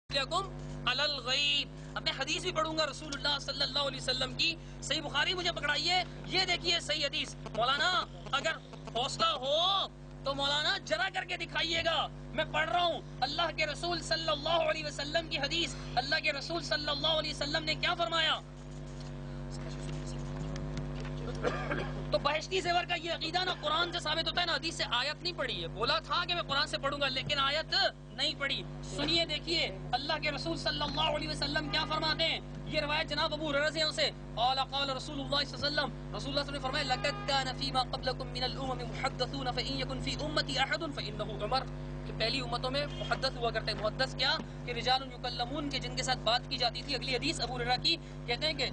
علی الغیب۔ اب میں حدیث بھی پڑھوں گا رسول اللہ صلی اللہ علیہ وسلم کی، صحیح بخاری مجھے پکڑائیے، یہ دیکھیے صحیح حدیث۔ مولانا اگر حوصلہ ہو تو مولانا جرا کر کے دکھائیے گا، میں پڑھ رہا ہوں اللہ کے رسول صلی اللہ علیہ وسلم کی حدیث۔ اللہ کے رسول صلی اللہ علیہ وسلم نے کیا فرمایا؟ تو بہشتی زیور کا یہ عقیدہ نا قرآن سے ثابت ہوتا ہے نا حدیث سے۔ آیت نہیں پڑھی ہے، بولا تھا کہ میں قرآن سے پڑھوں گا لیکن آیت نہیں پڑھی۔ سنیے دیکھیے اللہ کے رسول صلی اللہ علیہ وسلم کیا فرماتے ہیں۔ یہ روایت جناب ابو ہریرہ سے سے قال قال رسول اللہ صلی اللہ علیہ وسلم، رسول اللہ صلی اللہ علیہ وسلم نے فرمایا لقد كان فيما قبلكم من الامم محدثون فان يكن في امتي احد فانه عمر، کہ پہلی امتوں میں محدث ہوا کرتے ہیں۔ محدث کیا کہ رجال یکلمون، کہ جن کے ساتھ بات کی جاتی تھی۔ اگلی حدیث ابو ہریرہ کی کہتے ہیں کہ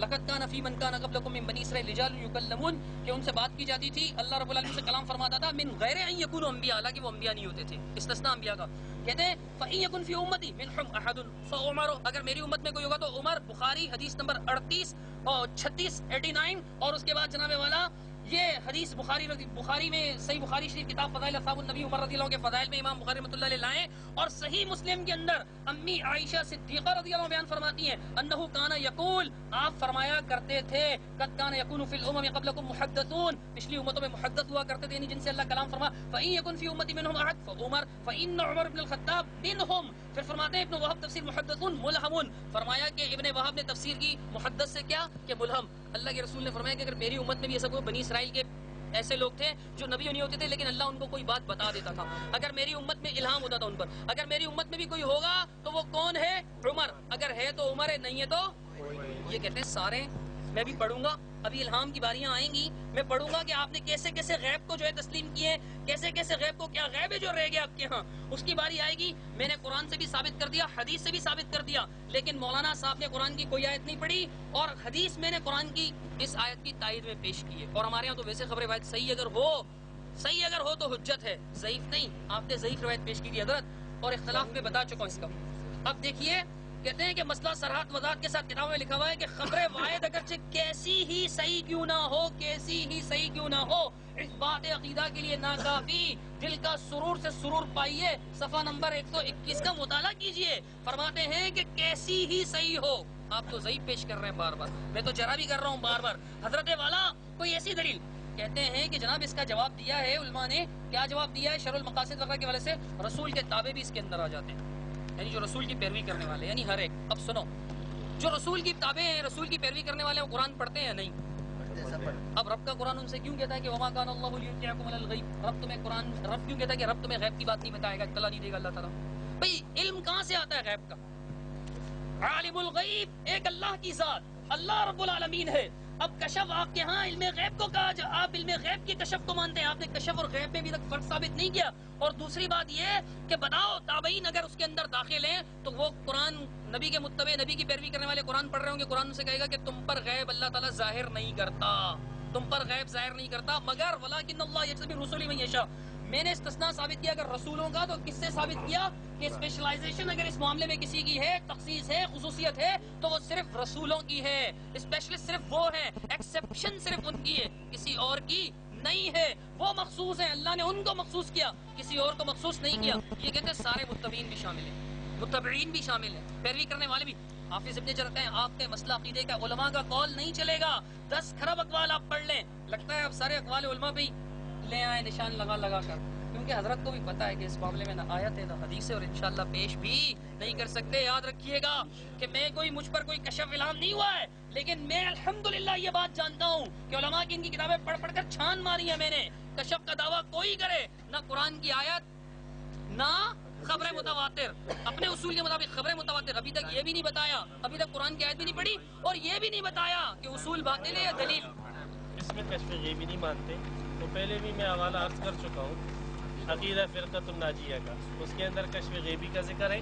لقد كان في من كان قبلكم من بني اسرائيل رجال يكلمون، کہ ان سے بات کی جاتی تھی، اللہ رب العالمین سے کلام فرماتا تھا، من غیر ان يكونوا انبیاء، حالانکہ وہ انبیاء نہیں ہوتے تھے، استثناء انبیاء کا۔ کہتے ہیں فإن يكن في امتي منهم احد فعمر، اگر میری امت میں کوئی ہوگا تو عمر۔ بخاری حدیث نمبر 38 اور 36 89۔ اور اس کے بعد جناب والا یہ حدیث بخاری میں صحیح بخاری شریف کتاب فضائل اصحاب النبی عمر رضی اللہ عنہ کے فضائل میں امام بخاری رحمۃ اللہ علیہ لائے، اور صحیح مسلم کے اندر امی عائشہ صدیقہ رضی اللہ عنہ بیان فرماتی ہیں انہ کان یقول، آپ فرمایا کرتے تھے قد کان یکون فی الامم قبلکم محدثون، پچھلی امتوں میں محدث ہوا کرتے تھے یعنی جن سے اللہ کلام فرما۔ فإن یکن فی امتی منہم احد فعمر فإن عمر بن الخطاب منہم۔ پھر فرماتے ہیں ابن وہب تفسیر محدثون ملہمون، فرمایا کہ ابن وہب نے تفسیر کی محدث سے کیا کہ ملہم۔ اللہ کے رسول نے فرمایا کہ اگر میری امت میں بھی ایسا کوئی بنی اسرائیل کے ایسے لوگ تھے جو نبی نہیں ہوتے تھے لیکن اللہ ان کو کوئی بات بتا دیتا تھا، اگر میری امت میں الہام ہوتا تھا ان پر، اگر میری امت میں بھی کوئی ہوگا تو وہ کون ہے؟ عمر، اگر ہے تو عمر ہے، نہیں ہے تو یہ کہتے ہیں سارے۔ میں بھی پڑھوں گا، ابھی الہام کی باریاں آئیں گی، میں پڑھوں گا کہ آپ نے کیسے کیسے غیب کو جو ہے تسلیم کیے، کیسے کیسے غیب کو، کیا غیب ہے جو رہ گیا آپ کے ہاں، اس کی باری آئے گی۔ میں نے قرآن سے بھی ثابت کر دیا، حدیث سے بھی ثابت کر دیا، لیکن مولانا صاحب نے قرآن کی کوئی آیت نہیں پڑھی اور حدیث میں نے قرآن کی اس آیت کی تائید میں پیش کی ہے۔ اور ہمارے ہاں تو ویسے خبر روایت صحیح اگر ہو تو حجت ہے، ضعیف نہیں۔ آپ نے ضعیف روایت پیش کی تھی حضرت، اور اختلاف میں بتا چکا ہوں اس کا۔ اب دیکھیے کہتے ہیں کہ مسئلہ سرحد وضاحت کے ساتھ کتابوں میں لکھا ہوا ہے کہ خبر واحد اگرچہ کیسی ہی صحیح کیوں نہ ہو اس بات عقیدہ کے لیے ناکافی، دل کا سرور سے سرور پائیے، صفحہ نمبر 121 کا مطالعہ کیجئے۔ فرماتے ہیں کہ کیسی ہی صحیح ہو، آپ تو ضعیف پیش کر رہے ہیں بار بار، میں تو جرا بھی کر رہا ہوں بار بار۔ حضرت والا کوئی ایسی دلیل کہتے ہیں کہ جناب اس کا جواب دیا ہے علماء نے، کیا جواب دیا ہے؟ شرح المقاصد وغیرہ کے حوالے سے رسول کے تابع بھی اس کے اندر آ جاتے ہیں، یعنی جو رسول کی پیروی کرنے والے، یعنی ہر ایک۔ اب سنو، جو رسول کی تابع ہیں، رسول کی پیروی کرنے والے، وہ قرآن پڑھتے ہیں یا نہیں؟ اب رب کا قرآن ان سے کیوں کہتا ہے کہ وما کان اللہ لیطلعکم علی الغیب، رب کیوں کہتا ہے کہ رب تمہیں غیب کی بات نہیں بتائے گا، اطلاع نہیں دے گا اللہ تعالیٰ؟ بھئی علم کہاں سے آتا ہے غیب کا؟ عالم الغیب ایک اللہ کی ذات، اللہ رب العالمین ہے۔ اب کشف آپ کے ہاں علم غیب کو کہا، آپ علم غیب کی کشف کو مانتے ہیں، آپ نے کشف اور غیب میں بھی تک فرق ثابت نہیں کیا۔ اور دوسری بات یہ کہ بتاؤ تابعین اگر اس کے اندر داخل ہیں تو وہ قرآن نبی کے متبع، نبی کی پیروی کرنے والے قرآن پڑھ رہے ہوں گے، قرآن سے کہے گا کہ تم پر غیب اللہ تعالیٰ ظاہر نہیں کرتا، مگر ولکن اللہ یجتبی رسلہ من یشاء۔ میں نے استثناء ثابت کیا اگر رسولوں کا، تو کس سے ثابت کیا کہ اسپیشلائزیشن اگر اس معاملے میں کسی کی ہے، تخصیص ہے، خصوصیت ہے، تو وہ صرف رسولوں کی ہے، اسپیشلسٹ صرف وہ ہیں، ایکسیپشن صرف ان کی ہے، کسی اور کی نہیں ہے، وہ مخصوص ہیں، اللہ نے ان کو مخصوص کیا، کسی اور کو مخصوص نہیں کیا۔ یہ کہتے ہیں سارے متبعین بھی شامل ہیں، متبعین بھی شامل ہیں، پیروی کرنے والے بھی۔ حافظ ابن حجر کہتے ہیں آپ کے مسئلہ عقیدے کا علماء کا قول نہیں چلے گا، 10 کھرب اقوال آپ پڑھ لیں، لگتا ہے آپ سارے اقوال علماء پہ ہی لے آئے نشان لگا کر، کیونکہ حضرت کو بھی پتا ہے کہ اس معاملے میں نہ آیت ہے نہ حدیث ہے، اور انشاءاللہ پیش بھی نہیں کر سکتے۔ یاد رکھیے گا کہ مجھ پر کوئی کشف الہام نہیں ہوا ہے، لیکن میں الحمدللہ یہ بات جانتا ہوں کہ علماء کی ان کی کتابیں پڑھ کر چھان ماری ہے میں نے۔ کشف کا دعویٰ کوئی کرے، نہ قرآن کی آیت نہ خبر متواتر، اپنے اصول کے مطابق خبر متواتر، ابھی تک یہ بھی نہیں بتایا، ابھی تک قرآن کی آیت بھی نہیں پڑھی، اور یہ بھی نہیں بتایا کہ اصول باطل ہے یا دلیل۔ اس میں کشف غیبی نہیں مانتے، تو پہلے بھی میں حوالہ عرض کر چکا ہوں عقیدہ فرقۃ الناجیہ کا، اس کے اندر کشف غیبی کا ذکر ہے،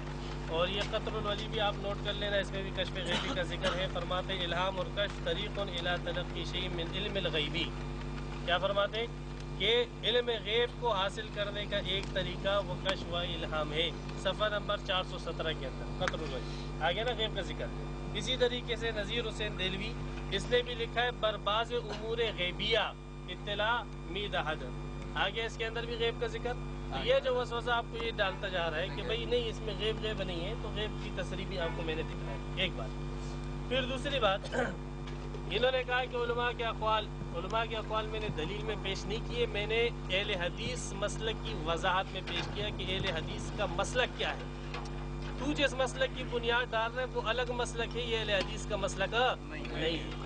اور یہ قطر الولی بھی آپ نوٹ کر لینا، اس میں بھی کشف غیبی کا ذکر ہے۔ فرماتے الہام اور کشف طریق الی تلقی شیء من علم الغیبی، کیا فرماتے ہیں کہ علم غیب کو حاصل کرنے کا ایک طریقہ وہ کشف و الہام ہے، صفحہ نمبر 417 کے اندر قطر الولی آگے نا غیب کا ذکر۔ اسی طریقے سے نذیر حسین دہلوی اس نے بھی لکھا ہے برباز امور غیبیہ اطلاع مید حد، آگے اس کے اندر بھی غیب کا ذکر۔ تو یہ جو وسوسہ آپ کو یہ ڈالتا جا رہا ہے کہ بھئی نہیں اس میں غیب نہیں ہے، تو غیب کی تصریح بھی آپ کو میں نے دکھائی، ایک بات۔ پھر دوسری بات، انہوں نے کہا کہ علماء کے اقوال میں نے دلیل میں پیش نہیں کیے، میں نے اہل حدیث مسلک کی وضاحت میں پیش کیا کہ اہل حدیث کا مسلک کیا ہے۔ تو جس مسلک کی بنیاد ڈال رہے ہیں وہ الگ مسلک ہے، یہ اہل حدیث کا مسلک نہیں ہے۔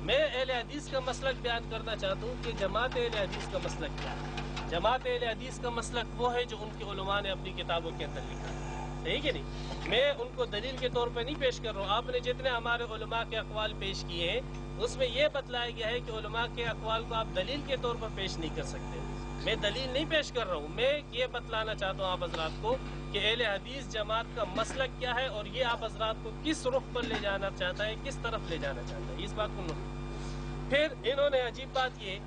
میں اہل حدیث کا مسلک بیان کرنا چاہتا ہوں کہ جماعت اہل حدیث کا مسلک کیا ہے۔ جماعت اہل حدیث کا مسلک وہ ہے جو ان کے علماء نے اپنی کتابوں کے اندر لکھا ہے، صحیح کہ نہیں؟ میں ان کو دلیل کے طور پہ نہیں پیش کر رہا ہوں۔ آپ نے جتنے ہمارے علماء کے اقوال پیش کیے ہیں اس میں یہ بتلایا گیا ہے کہ علماء کے اقوال کو آپ دلیل کے طور پر پیش نہیں کر سکتے۔ میں دلیل نہیں پیش کر رہا ہوں، میں یہ بتلانا چاہتا ہوں آپ حضرات کو کہ اہل حدیث جماعت کا مسلک کیا ہے اور یہ آپ حضرات کو کس رخ پر لے جانا چاہتا ہے، کس طرف لے جانا چاہتا ہے، اس بات کو نوٹ۔ پھر انہوں نے عجیب بات یہ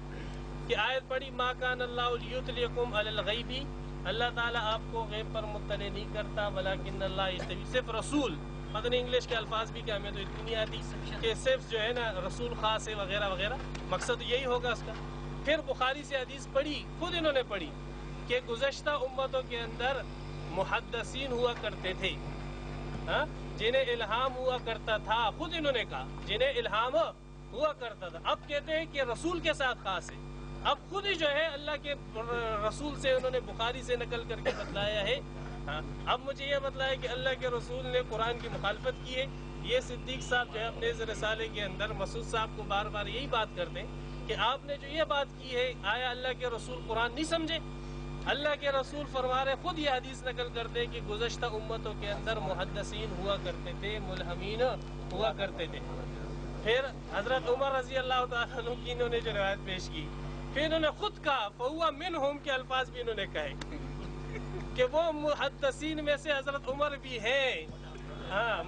کہ آیت پڑھی ما کان اللہ لیطلعکم علی الغیب، اللہ تعالیٰ آپ کو غیب پر مطلع نہیں کرتا، ولیکن اللہ یجتبی، صرف رسول، پتہ نہیں انگلش کے الفاظ بھی کہ ہمیں تو اتنی نہیں آتی کہ صرف جو ہے نا رسول خاص ہے وغیرہ وغیرہ، مقصد یہی ہوگا اس کا۔ پھر بخاری سے حدیث پڑھی، خود انہوں نے پڑھی کہ گزشتہ امتوں کے اندر محدثین ہوا کرتے تھے، جنہیں الہام ہوا کرتا تھا، خود انہوں نے کہا جنہیں الہام ہوا کرتا تھا، اب کہتے ہیں کہ رسول کے ساتھ خاص ہے۔ اب خود ہی جو ہے اللہ کے رسول سے انہوں نے بخاری سے نقل کر کے بتلایا ہے۔ اب مجھے یہ بتلایا کہ اللہ کے رسول نے قرآن کی مخالفت کی ہے۔ یہ صدیق صاحب جو ہے اپنے اس رسالے کے اندر مسعود صاحب کو بار بار یہی بات کرتے ہیں کہ آپ نے جو یہ بات کی ہے، آیا اللہ کے رسول قرآن نہیں سمجھے؟ اللہ کے رسول فرما رہے، خود یہ حدیث نقل کرتے ہیں کہ گزشتہ امتوں کے اندر محدثین ہوا کرتے تھے، ملہمین ہوا کرتے تھے۔ پھر حضرت عمر رضی اللہ تعالیٰ عنہ کی انہوں نے جو روایت پیش کی، پھر انہوں نے خود کہا فہو منہم کے الفاظ بھی انہوں نے کہے کہ وہ محدثین میں سے حضرت عمر بھی ہیں،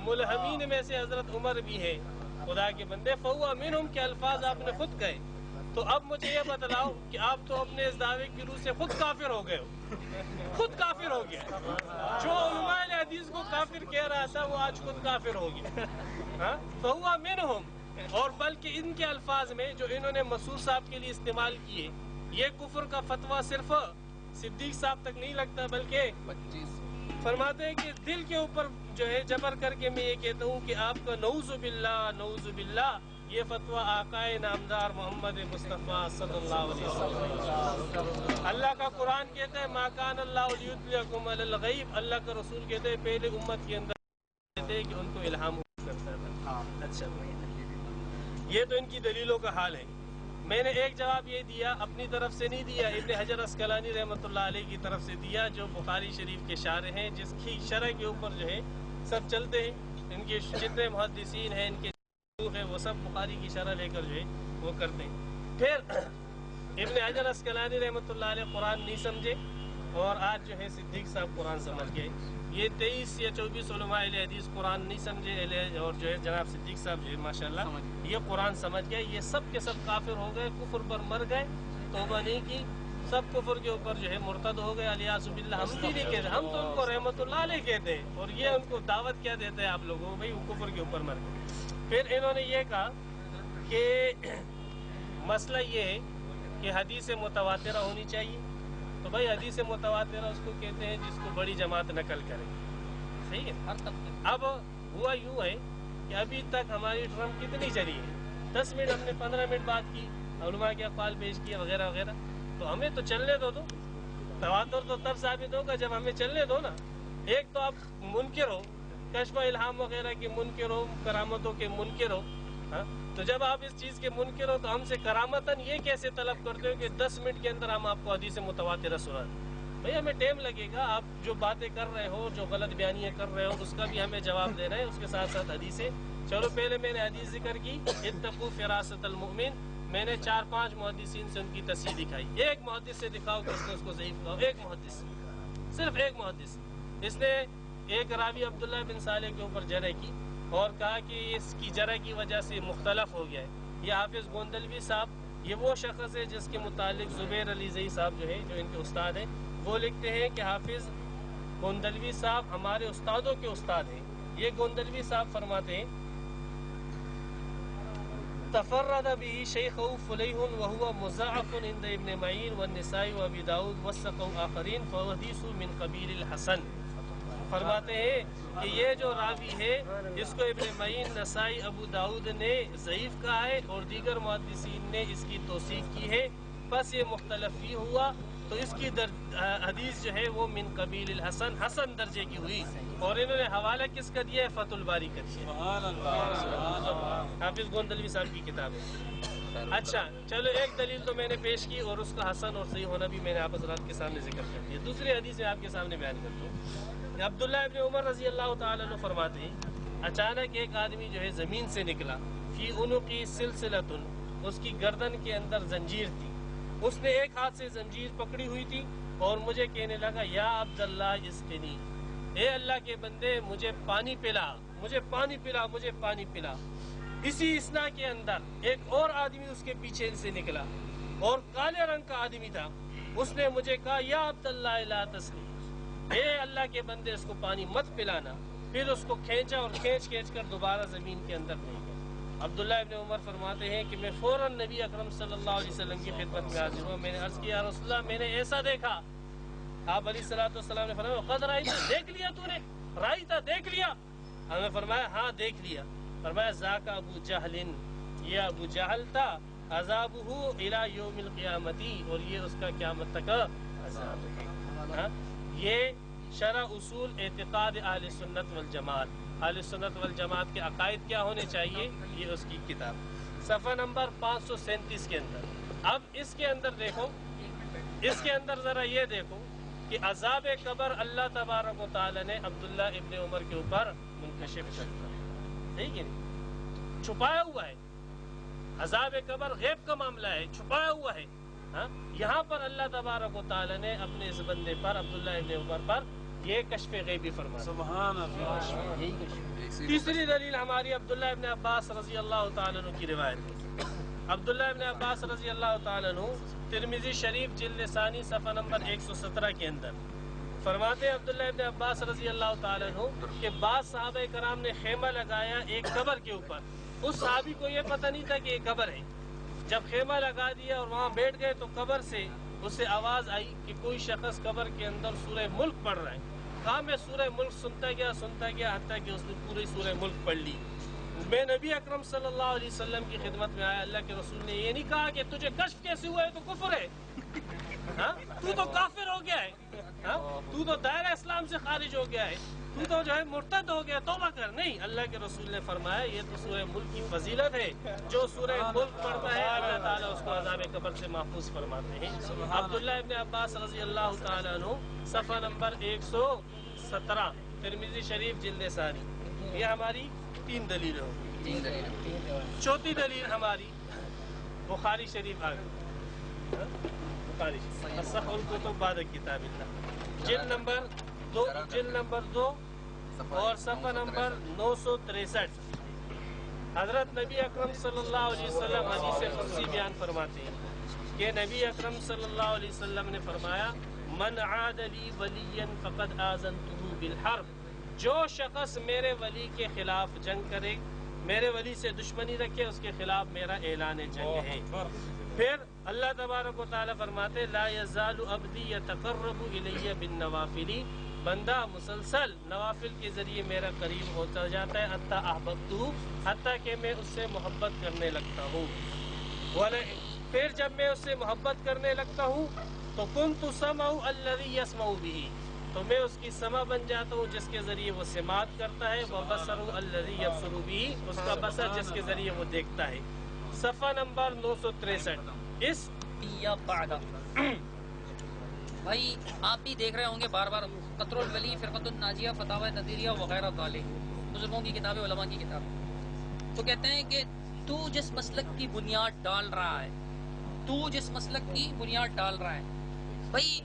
ملہمین میں سے حضرت عمر بھی ہیں۔ خدا کے بندے، فہو منہم کے الفاظ آپ نے خود کہے، تو اب مجھے یہ بتلاؤ کہ آپ تو اپنے اس دعوے کی روح سے خود کافر ہو گئے ہو، خود کافر ہو گیا۔ جو علماء حدیث کو کافر کہہ رہا تھا وہ آج خود کافر ہو گیا۔ فہو منہم، اور بلکہ ان کے الفاظ میں جو انہوں نے مسعود صاحب کے لیے استعمال کیے، یہ کفر کا فتویٰ صرف صدیق صاحب تک نہیں لگتا، بلکہ فرماتے ہیں کہ دل کے اوپر جو ہے جبر کر کے میں یہ کہتا ہوں کہ آپ کا نعوذ باللہ یہ فتویٰ آقائے نامدار محمد مصطفیٰ صلی اللہ علیہ وسلم۔ اللہ کا قرآن کہتا ہے ما کان اللہ لیطلعکم علی الغیب، اللہ کا رسول کہتے ہیں پہلے امت کے اندر کہتے ہیں کہ ان کو الہام کرتا تھا۔ اچھا، یہ تو ان کی دلیلوں کا حال ہے۔ میں نے ایک جواب یہ دیا، اپنی طرف سے نہیں دیا، ابن حجر عسقلانی رحمۃ اللہ علیہ کی طرف سے دیا، جو بخاری شریف کے شارح ہیں، جس کی شرح کے اوپر جو ہے سب چلتے ہیں، ان کے جتنے محدثین ہیں، ان کے ہے وہ سب بخاری کی شرح لے کر جو ہے وہ کرتے ہیں۔ پھر ابن حجر عسقلانی رحمۃ اللہ علیہ قرآن نہیں سمجھے، اور آج جو ہے صدیق صاحب قرآن سمجھ گئے۔ یہ 23 یا 24 علماء اہل حدیث قرآن نہیں سمجھے، اور جو ہے جناب صدیق صاحب جو ہے ماشاءاللہ یہ قرآن سمجھ گئے، یہ سب کے سب کافر ہو گئے، کفر پر مر گئے، توبہ نہیں کی، سب کفر کے اوپر جو ہے مرتد ہو گئے، الیاذ باللہ۔ ہم بھی نہیں کہتے، ہم تو ان کو رحمۃ اللہ علیہ کہتے ہیں، اور یہ ان کو دعوت کیا دیتے ہیں آپ لوگوں کو، بھائی وہ کفر کے اوپر مر گئے۔ پھر انہوں نے یہ کہا کہ مسئلہ یہ ہے کہ حدیث متواترہ ہونی چاہیے، تو بھائی حدیث متواترہ اس کو کہتے ہیں جس کو بڑی جماعت نقل کرے، صحیح ہے۔ اب ہوا یوں ہے کہ ابھی تک ہماری ٹرم کتنی چلی ہے، 10 منٹ، ہم نے 15 منٹ بات کی، علماء کے اقوال پیش کیے وغیرہ وغیرہ، تو ہمیں تو چلنے دو۔ تواتر تو تب ثابت ہوگا جب ہمیں چلنے دو نا۔ ایک تو آپ منکر ہو، کشف الہام وغیرہ کے منکر ہو، کرامتوں کے منکر ہو، تو جب آپ اس چیز کے منکر ہو تو ہم سے کرامتاً یہ کیسے طلب کرتے ہو کہ 10 منٹ کے اندر ہم آپ کو حدیث متواترہ سنا دیں؟ بھئی ہمیں ٹائم لگے گا، آپ جو باتیں کر رہے ہو، جو غلط بیانیاں کر رہے ہو، اس کا بھی ہمیں جواب دینا ہے، اس کے ساتھ ساتھ حدیثیں۔ چلو پہلے میں نے حدیث ذکر کی، اتقوا فراست المؤمن، میں نے 4-5 محدثین سے ان کی تصحیح دکھائی۔ ایک محدث سے دکھاؤ کہ اس نے اس کو ضعیف کہا، ایک محدث، صرف ایک محدث، اس نے ایک راوی عبداللہ بن صالح کے اوپر جرح کی اور کہا کہ اس کی جرح کی وجہ سے مختلف ہو گیا ہے۔ یہ حافظ گوندلوی صاحب، یہ وہ شخص ہے جس کے متعلق زبیر علی زئی صاحب جو ہے، جو ان کے استاد ہیں، وہ لکھتے ہیں کہ حافظ گوندلوی صاحب ہمارے استادوں کے استاد ہیں۔ یہ گوندلوی صاحب فرماتے ہیں تفرد به شیخه فلیح وهو مضاعف عند ابن معین والنسائی و ابی داود وثقه آخرین فحدیث من قبیل الحسن. فرماتے ہیں کہ یہ جو راوی ہے اس کو ابن معین، نسائی، ابو داود نے ضعیف کہا ہے اور دیگر محدثین نے اس کی توثیق کی ہے. بس یہ مختلف ہی ہوا تو اس کی حدیث جو ہے وہ من قبیل الحسن، حسن درجے کی ہوئی. اور انہوں نے حوالہ کس کا دیا ہے؟ فتح الباری کا دیا ہے، حافظ گوندلوی صاحب کی کتاب ہے. اچھا چلو ایک دلیل تو میں نے پیش کی اور اس کا حسن اور صحیح ہونا بھی میں نے آپ حضرات کے سامنے ذکر کر دیا. دوسری حدیث میں آپ کے سامنے بیان کرتا ہوں. عبداللہ ابن عمر رضی اللہ تعالیٰ عنہ فرماتے ہیں اچانک ایک آدمی جو ہے زمین سے نکلا، فی عنقی سلسلۃ، اس کی گردن کے اندر زنجیر تھی. اس نے ایک ہاتھ سے زنجیر پکڑی ہوئی تھی اور مجھے کہنے لگا یا عبداللہ اسقنی، اے اللہ کے بندے مجھے پانی پلا، مجھے پانی پلا، مجھے پانی پلا. اسی اسنا کے اندر ایک اور آدمی اس کے پیچھے سے نکلا اور کالے رنگ کا آدمی تھا. اس نے مجھے کہا یا عبداللہ لا تسقی، اے اللہ کے بندے اس کو پانی مت پلانا. پھر اس کو کھینچا اور کھینچ کر دوبارہ زمین کے اندر نہیں گیا. عبداللہ ابن عمر فرماتے ہیں کہ میں فوراً نبی اکرم صلی اللہ علیہ وسلم کی خدمت میں حاضر ہوا. میں نے عرض کیا یا رسول اللہ میں نے ایسا دیکھا. آپ علیہ الصلوۃ والسلام نے فرمایا قد رأیت، دیکھ لیا تو نے؟ رأیت، دیکھ لیا؟ ہمیں فرمایا ہاں دیکھ لیا. فرمایا ذاک ابو جہل، یہ ابو جہل تھا، عذابہ الی یوم القیامت، اور یہ اس کا قیامت تک عذاب ہے. یہ شرح اصول اعتقاد اہل سنت والجماعت، اہل سنت والجماعت کے عقائد کیا ہونے چاہیے، یہ اس کی کتاب صفحہ نمبر 537 کے اندر. اب اس کے اندر دیکھو، اس کے اندر ذرا یہ دیکھو کہ عذاب قبر اللہ تبارک و تعالی نے عبداللہ ابن عمر کے اوپر منکشف کر دیا. صحیح کہ نہیں؟ چھپایا ہوا ہے. عذاب قبر غیب کا معاملہ ہے، چھپایا ہوا ہے. یہاں پر اللہ تبارک و تعالی نے اپنے اس بندے پر عبداللہ ابن عمر پر یہ کشف غیبی فرمایا. سبحان اللہ. تیسری دلیل ہماری عبداللہ ابن عباس رضی اللہ تعالیٰ عنہ کی روایت ہے. عبداللہ ابن عباس رضی اللہ تعالیٰ عنہ ترمذی شریف جلد ثانی صفحہ نمبر 117 کے اندر فرماتے ہیں عبداللہ ابن عباس رضی اللہ تعالیٰ عنہ کہ بعض صحابہ کرام نے خیمہ لگایا ایک قبر کے اوپر. اس صحابی کو یہ پتہ نہیں تھا کہ یہ قبر ہے. جب خیمہ لگا دیا اور وہاں بیٹھ گئے تو قبر سے اسے آواز آئی کہ کوئی شخص قبر کے اندر سورہ ملک پڑھ رہا ہے. کہا میں سورہ ملک سنتا گیا حتیٰ کہ اس نے پوری سورہ ملک پڑھ لی. میں نبی اکرم صلی اللہ علیہ وسلم کی خدمت میں آیا. اللہ کے رسول نے یہ نہیں کہا کہ تجھے کشف کیسے ہوا ہے تو کفر ہے، تو تو کافر ہو گیا ہے، تو تو دائرہ اسلام سے خارج ہو گیا ہے، تو تو جو ہے مرتد ہو گیا، توبہ کر. نہیں، اللہ کے رسول نے فرمایا یہ تو سورہ ملک کی فضیلت ہے. جو سورہ ملک پڑھتا ہے اللہ تعالیٰ اس کو عذاب قبر سے محفوظ فرماتے ہیں. عبداللہ ابن عباس رضی اللہ تعالیٰ عنہ صفحہ نمبر 117 ترمذی شریف جلد ثانی. یہ ہماری 3 دلیلیں ہوگی. چوتھی دلیل ہماری بخاری شریف آ گئی. بخاری شریف صح الکتب بعد کتاب اللہ جلد نمبر 2 اور صفحہ نمبر 963. حضرت نبی اکرم صلی اللہ علیہ وسلم حدیث قدسی بیان فرماتے ہیں کہ نبی اکرم صلی اللہ علیہ وسلم نے فرمایا من عاد لی ولیا فقد آذنتہ بالحرب، جو شخص میرے ولی کے خلاف جنگ کرے، میرے ولی سے دشمنی رکھے، اس کے خلاف میرا اعلان جنگ ہے. پھر اللہ تبارک و تعالیٰ فرماتے لا یزال عبدی یتقرب الی بالنوافل، بندہ مسلسل نوافل کے ذریعے میرا قریب ہوتا جاتا ہے حتی احببتہ، حتیٰ کہ میں اس سے محبت کرنے لگتا ہوں. پھر جب میں اس سے محبت کرنے لگتا ہوں تو کنت سمع الذی یسمع بہ، تو میں اس کی سمع بن جاتا ہوں جس کے ذریعے وہ سماعت کرتا ہے. وبصر الذی یبصر بہ، اس کا بصر جس کے ذریعے وہ دیکھتا ہے. صفحہ نمبر 963. اس یا بعد بھائی آپ بھی دیکھ رہے ہوں گے بار بار قطر الولی، فرقۃ الناجیہ، فتاوی نظیریہ وغیرہ والے بزرگوں کی کتابیں، علماء کی کتابیں، تو کہتے ہیں کہ تو جس مسلک کی بنیاد ڈال رہا ہے، تو جس مسلک کی بنیاد ڈال رہا ہے، بھائی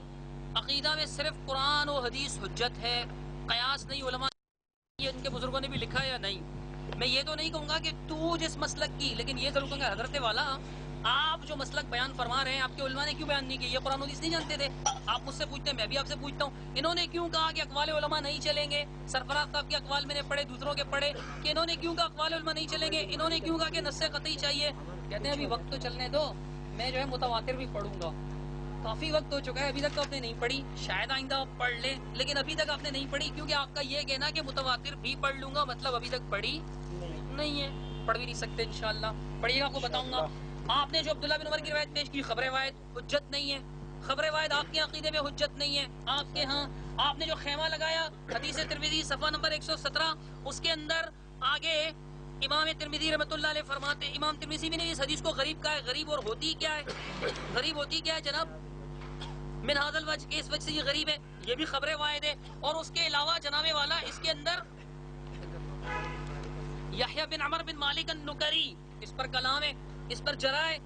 عقیدہ میں صرف قرآن و حدیث حجت ہے، قیاس نہیں. علماء یہ ان کے بزرگوں نے بھی لکھا ہے یا نہیں. میں یہ تو نہیں کہوں گا کہ تو جس مسلک کی، لیکن یہ ضرور کہوں گا حضرت والا آپ جو مسلک بیان فرما رہے ہیں آپ کے علماء نے کیوں بیان نہیں کیا؟ یہ قرآن حدیث نہیں جانتے تھے؟ آپ مجھ سے پوچھتے ہیں، میں بھی آپ سے پوچھتا ہوں، انہوں نے کیوں کہا کہ اقوال علماء نہیں چلیں گے؟ سرفراز صاحب کے اقوال میں نے پڑھے، دوسروں کے پڑھے، کہ انہوں نے کیوں کہا اقوال علماء نہیں چلیں گے؟ انہوں نے کیوں کہا کہ نص قطعی چاہیے؟ کہتے ہیں ابھی وقت تو چلنے دو، میں جو ہے متواتر بھی پڑھوں گا. کافی وقت ہو چکا ہے، ابھی تک تو آپ نے نہیں پڑھی، شاید آئندہ آپ پڑھ لیں، لیکن ابھی تک آپ نے نہیں پڑھی، کیونکہ آپ کا یہ کہنا کہ متواتر بھی پڑھ لوں گا مطلب ابھی تک پڑھی نہیں ہے، پڑھ بھی نہیں سکتے انشاءاللہ. پڑھیے گا، آپ کو بتاؤں گا. آپ نے جو عبداللہ بن عمر کی روایت پیش کی، خبر روایت حجت نہیں ہے، خبر روایت آپ کے عقیدے میں حجت نہیں ہے. آپ کے ہاں آپ نے جو خیمہ لگایا، حدیث ترمذی صفحہ نمبر 117، اس کے اندر آگے امام ترمذی رحمۃ اللہ علیہ فرماتے، امام ترمذی بھی نے اس حدیث کو غریب کہا ہے. غریب اور ہوتی کیا ہے؟ غریب ہوتی کیا ہے جناب؟ من هذا الوجہ، کہ اس وجہ سے یہ غریب ہے، یہ بھی خبر واحد ہے. اور اس کے علاوہ جناب والا اس کے اندر یحییٰ بن عمر بن مالک النکری، اس پر کلام ہے، اس پر جرح ہے،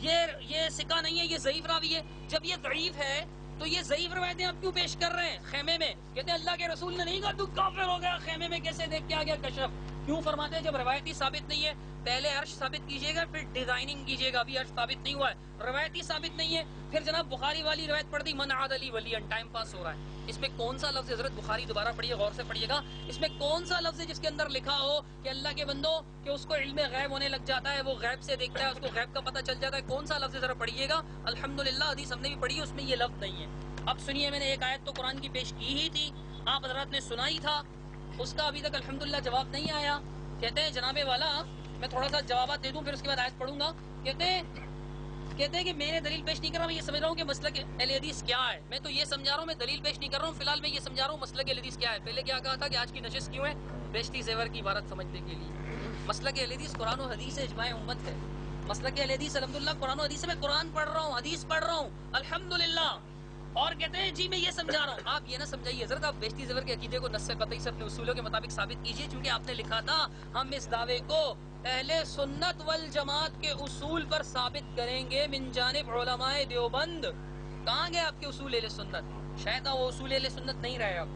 یہ سکہ نہیں ہے، یہ ضعیف راوی ہے. جب یہ ضعیف ہے تو یہ ضعیف روایتیں آپ کیوں پیش کر رہے ہیں خیمے میں؟ کہتے ہیں اللہ کے رسول نے نہیں کہا تو کافر ہو گیا، خیمے میں کیسے دیکھ کے آ گیا کشف؟ کیوں فرماتے ہیں جب روایتی ثابت نہیں ہے پہلے عرش ثابت کیجئے گا پھر ڈیزائننگ کیجئے گا. ابھی عرش ثابت نہیں ہوا ہے، روایتی ثابت نہیں ہے، پھر جناب بخاری والی روایت پڑھ دی، من عاد علی ولیًا، ٹائم پاس ہو رہا ہے. اس میں کون سا لفظ ہے؟ حضرت بخاری دوبارہ پڑھیے، غور سے پڑھیے گا، اس میں کون سا لفظ ہے جس کے اندر لکھا ہو کہ اللہ کے بندو کہ اس کو علم غیب ہونے لگ جاتا ہے، وہ غیب سے دیکھتا ہے، اس کو غیب کا پتہ چل جاتا ہے؟ کون سا لفظ ہے؟ ذرا پڑھیے گا. الحمدللہ حدیث ہم نے بھی پڑھی ہے، اس میں یہ لفظ نہیں ہے. اب سنیے، میں نے ایک آیت تو قرآن کی پیش کی ہی تھی، آپ حضرات نے سنا ہی تھا، اس کا ابھی تک الحمدللہ جواب نہیں آیا. کہتے ہیں جناب والا، میں تھوڑا سا جوابات دے دوں پھر اس کے بعد آیت پڑھوں گا. کہتے ہیں کہ میں نے دلیل پیش نہیں کر رہا، میں یہ سمجھ رہا ہوں کہ مسلک اہل حدیث کیا ہے. میں تو یہ سمجھا رہا ہوں، میں دلیل پیش نہیں کر رہا ہوں، فی الحال میں یہ سمجھا رہا ہوں مسلک اہل حدیث کیا ہے. پہلے کیا کہا تھا کہ آج کی نشست کیوں ہے؟ بیشتی زیور کی عبارت سمجھنے کے لیے. مسلک اہل حدیث قرآن و حدیث اجماع امت ہے. مسلک اہل حدیث الحمدللہ قرآن و حدیث میں قرآن پڑھ رہا ہوں، حدیث پڑھ رہا ہوں الحمدللہ. اور کہتے ہیں جی میں یہ سمجھا رہا ہوں. آپ یہ نہ سمجھائیے حضرت، آپ بیشتی زیور کے عقیدے کو نص قطعی سے اپنے اصولوں کے مطابق ثابت کیجئے، چونکہ آپ نے لکھا تھا ہم اس دعوے کو اہل سنت والجماعت کے اصول پر ثابت کریں گے من جانب علماء دیوبند. کہاں گئے آپ کے اصول اہل سنت؟ شاید وہ اصول اہل سنت نہیں رہے اب.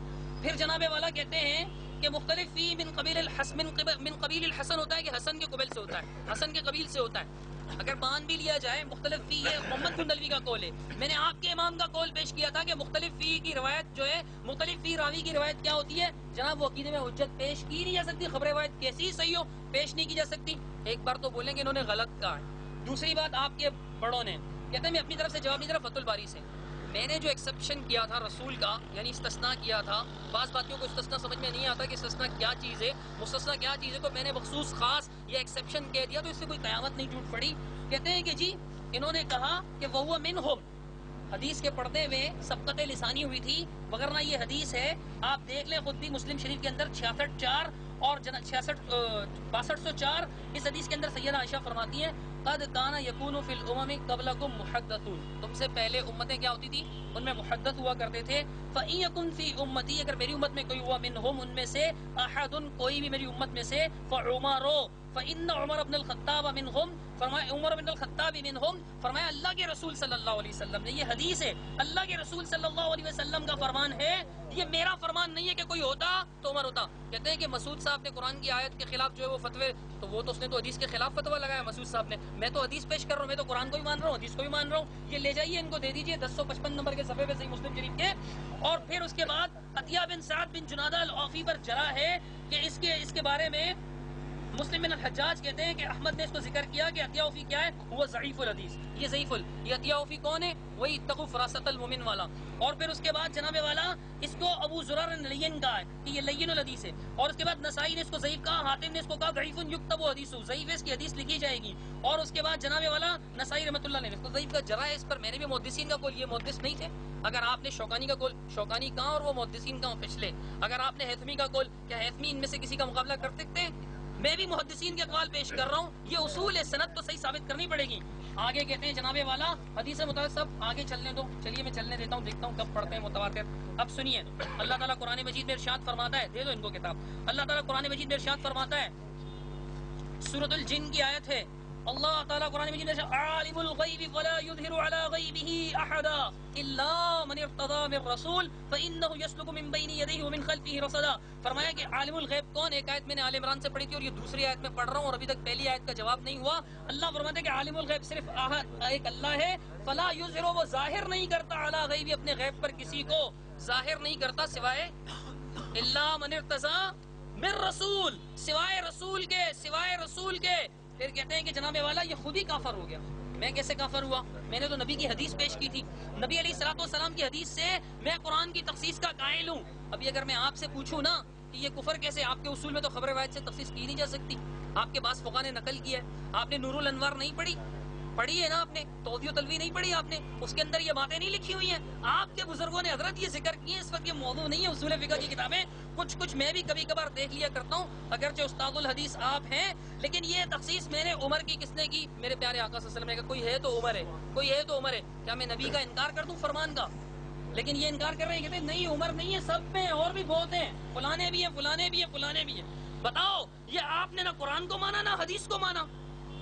پھر جناب والا کہتے ہیں کہ مختلف فی من قبیل الحسن ہوتا ہے کہ حسن کے قبیل سے ہوتا ہے، حسن کے قبیل سے ہوتا ہے. اگر مان بھی لیا جائے مختلف فی، یہ محمد بن دلوی کا قول ہے. میں نے آپ کے امام کا قول پیش کیا تھا کہ مختلف فی کی روایت جو ہے، مختلف فی راوی کی روایت کیا ہوتی ہے جناب؟ وہ عقیدے میں حجت پیش کی نہیں جا سکتی. خبر روایت کیسی ہی صحیح ہو پیش نہیں کی جا سکتی. ایک بار تو بولیں گے انہوں نے غلط کہا ہے. دوسری بات آپ کے بڑوں نے، کہتے ہیں میں اپنی طرف سے جواب نہیں دے رہا، فتح الباری سے میں نے جو ایکسیپشن کیا تھا رسول کا، یعنی استثناء کیا تھا، بعض باتوں کو استثناء سمجھ میں نہیں آتا کہ استثناء کیا چیز ہے، مستثنیٰ کیا چیز ہے، تو میں نے مخصوص خاص یہ ایکسیپشن کہہ دیا، تو اس سے کوئی قیامت نہیں ٹوٹ پڑی. کہتے ہیں کہ جی انہوں نے کہا کہ وَهُوَ مِنْهُمْ، حدیث کے پردے میں سبقت لسانی ہوئی تھی، وگرنہ یہ حدیث ہے آپ دیکھ لیں خود بھی مسلم شریف کے اندر 66 اور 6204 اس حدیث کے اندر سیدہ عائشہ فرماتی ہیں قد کان یکون فی الامم قبلکم محدثون، تم سے پہلے امتیں کیا ہوتی تھی؟ ان میں محدث ہوا کرتے تھے. فَإِن يَكُنْ فِي أُمَّتِي، اگر میری امت میں کوئی ہوا منہم ان میں سے، احد کوئی بھی میری امت میں سے، فعمر، فإن عمر بن الخطاب منہم، فرمایا عمر بن الخطاب منہم، فرمایا اللہ کے رسول صلی اللہ علیہ وسلم نے، یہ حدیث ہے اللہ کے رسول صلی اللہ علیہ وسلم کا فرمان ہے، یہ میرا فرمان نہیں ہے کہ کوئی ہوتا تو عمر ہوتا. کہتے ہیں کہ مسعود صاحب نے قرآن کی آیت کے خلاف جو ہے وہ فتوے، تو وہ تو اس نے تو حدیث کے خلاف فتویٰ لگایا مسعود صاحب نے. میں تو حدیث پیش کر رہا ہوں، میں تو قرآن کو بھی مان رہا ہوں، حدیث کو بھی مان رہا ہوں. یہ لے جائیے، ان کو دے دیجیے 1055 نمبر کے صفحے پہ صحیح مسلم شریف کے. اور پھر اس کے بعد عطیہ بن سعد بن جنادہ العوفی پر جرح ہے کہ اس کے بارے میں مسلم بن الحجاج کہتے ہیں کہ احمد نے اس کو ذکر کیا کہ عطیہ عوفی کیا ہے؟ وہ ضعیف الحدیث. یہ ضعیف یہ عطیہ عوفی کون ہے؟ وہی اتقوا فراست المؤمن والا. اور پھر اس کے بعد جناب والا اس کو ابو زرار لین کہا ہے کہ یہ لین الحدیث ہے. اور اس کے بعد نسائی نے اس کو ضعیف کہا، حاتم نے اس کو کہا ضعیف یکتب حدیث، ضعیف ہے، اس کی حدیث لکھی جائے گی. اور اس کے بعد جناب والا نسائی رحمۃ اللہ نے اس کو ضعیف کا جرح ہے. اس پر میں نے بھی محدثین کا قول، یہ محدث نہیں تھے. اگر آپ نے شوکانی کا قول، شوکانی کہاں اور وہ محدثین کہاں پچھلے. اگر آپ نے حیثمی کا قول، کیا حیثمی ان میں سے کسی کا مقابلہ کر سکتے ہیں؟ میں بھی محدثین کے اقوال پیش کر رہا ہوں. یہ اصول ہے، سند تو صحیح ثابت کرنی پڑے گی. آگے کہتے ہیں جناب والا حدیث متواتر، سب آگے چلنے دو، چلیے میں چلنے دیتا ہوں، دیکھتا ہوں کب پڑھتے ہیں متواتر. اب سنیے، اللہ تعالیٰ قرآن مجید میں ارشاد فرماتا ہے، دے دو ان کو کتاب. اللہ تعالیٰ قرآن مجید میں ارشاد فرماتا ہے، سورۃ الجن کی آیت ہے، اللہ تعالیٰ قرآن مجید میں عالم الغیب فلا یظہر علی غیبہ احدا الا من ارتضی من رسول فانہ یسلک من بین یدیہ ومن خلفہ رصدا. فرمایا کہ عالم الغیب کون؟ ایک آیت میں نے آل عمران سے پڑھی تھی اور یہ دوسری آیت میں پڑھ رہا ہوں اور ابھی تک پہلی آیت کا جواب نہیں ہوا. اللہ فرماتے ہیں کہ عالم الغیب صرف ایک اللہ ہے. فلا یظہر، وہ ظاہر نہیں کرتا، علی غیبہ، اپنے غیب پر کسی کو ظاہر نہیں کرتا سوائے الا من ارتضی من رسول، سوائے رسول کے، سوائے رسول کے. پھر کہتے ہیں کہ جناب والا یہ خود ہی کافر ہو گیا. میں کیسے کافر ہوا؟ میں نے تو نبی کی حدیث پیش کی تھی. نبی علیہ الصلوۃ والسلام کی حدیث سے میں قرآن کی تخصیص کا قائل ہوں. ابھی اگر میں آپ سے پوچھوں نا کہ یہ کفر کیسے، آپ کے اصول میں تو خبر روایت سے تخصیص کی نہیں جا سکتی. آپ کے بعض فقہاء نے نقل کیا ہے. آپ نے نور الانوار نہیں پڑھی؟ پڑھی ہے نا آپ نے. توضیح و تلویح نہیں پڑھی آپ نے؟ اس کے اندر یہ باتیں نہیں لکھی ہوئی ہیں. آپ کے بزرگوں نے حضرت یہ ذکر کیے. اس وقت یہ موضوع نہیں ہے اصول فقہ کی کتابیں. کچھ میں بھی کبھی کبھار دیکھ لیا کرتا ہوں، اگرچہ استاد الحدیث آپ ہیں، لیکن یہ تخصیص میں نے عمر کی کس نے کی؟ میرے پیارے آقا صلی اللہ علیہ وسلم نے کہا کوئی ہے تو عمر ہے، کوئی ہے تو عمر ہے. کیا میں نبی کا انکار کر دوں فرمان کا؟ لیکن یہ انکار کر رہے ہیں، کہتے ہیں نہیں عمر نہیں ہے، سب میں اور بھی بہت ہیں، فلانے بھی ہیں، فلانے بھی ہیں، فلانے بھی ہیں. بتاؤ یہ آپ نے نہ قرآن کو مانا نہ حدیث کو مانا.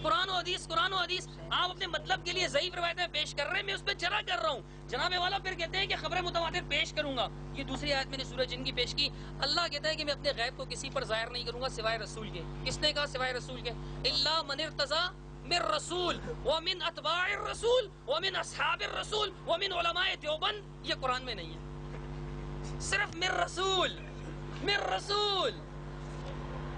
قرآن و حدیث، قرآن و حدیث آپ اپنے مطلب کے لیے ضعیف روایتیں پیش کر رہے ہیں، میں اس پہ جرا کر رہا ہوں. جناب والا پھر کہتے ہیں کہ خبر متواتر پیش کروں گا. یہ دوسری آیت میں نے سورہ جن کی پیش کی. اللہ کہتا ہے کہ میں اپنے غیب کو کسی پر ظاہر نہیں کروں گا سوائے رسول کے. کس نے کہا سوائے رسول کے؟ الا من ارتضی من رسول ومن اتباع الرسول ومن اصحاب الرسول ومن علماء دیوبند. یہ قرآن میں نہیں ہے، صرف من رسول، من رسول،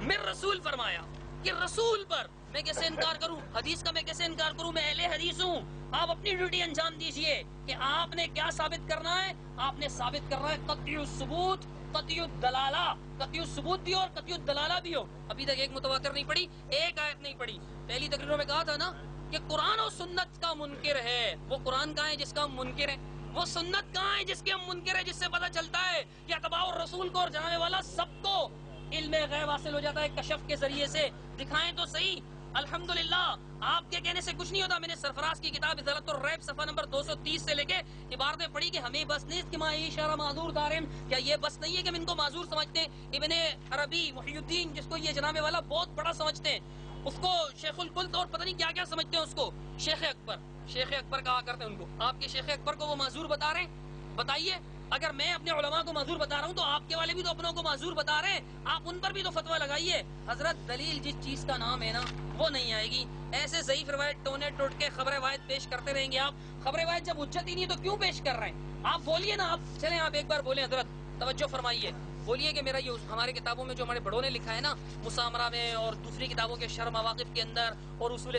من رسول فرمایا کہ رسول پر میں کیسے انکار کروں؟ حدیث کا میں کیسے انکار کروں؟ میں اہل حدیث ہوں. آپ اپنی ڈیوٹی انجام دیجئے کہ آپ نے کیا ثابت کرنا ہے. آپ نے ثابت کرنا ہے قطعی الثبوت، قطعی الدلالہ. قطعی الثبوت بھی ہو اور قطعی الدلالہ بھی ہو. ابھی تک ایک متواتر نہیں پڑھی، ایک آیت نہیں پڑھی. پہلی تقریروں میں کہا تھا نا کہ قرآن و سنت کا منکر ہے. وہ قرآن کہاں ہے جس کا ہم منکر ہیں؟ وہ سنت کہاں ہے جس کے ہم منکر ہیں؟ جس سے پتہ چلتا ہے کہ اتباع الرسول کو اور جناب والا سب کو علم غیب حاصل ہو جاتا ہے کشف کے ذریعے سے. دکھائیں تو صحیح. الحمدللہ آپ کے کہنے سے کچھ نہیں ہوتا. میں نے سرفراز کی کتاب ازالۃ الریب صفحہ نمبر 230 سے لے کے عبارتیں پڑھی کہ ہمیں بس نہیں کہ ما اشارہ معذور دارم. کیا یہ بس نہیں ہے کہ ہم ان کو معذور سمجھتے ہیں؟ ابن عربی محی الدین جس کو یہ جناب والا بہت بڑا سمجھتے ہیں، اس کو شیخ القلت اور پتہ نہیں کیا کیا سمجھتے ہیں. اس کو شیخ اکبر، شیخ اکبر کہا کرتے ہیں ان کو. آپ کے شیخ اکبر کو وہ معذور بتا رہے ہیں؟ بتائیے. اگر میں اپنے علماء کو معذور بتا رہا ہوں تو آپ کے والے بھی تو اپنوں کو معذور بتا رہے ہیں. آپ ان پر بھی تو فتویٰ لگائیے. حضرت دلیل جس چیز کا نام ہے نا وہ نہیں آئے گی. ایسے ضعیف روایت ٹونے ٹوٹ کے خبر روایت پیش کرتے رہیں گے. آپ خبر روایت جب حجت ہی نہیں تو کیوں پیش کر رہے ہیں؟ آپ بولیے نا. آپ چلیں آپ ایک بار بولیں. حضرت توجہ فرمائیے، بولیے کہ میرا یہ ہمارے کتابوں میں جو ہمارے بڑوں نے لکھا ہے نا مسامرہ میں اور دوسری کتابوں کے شرح مواقف کے اندر اور اصول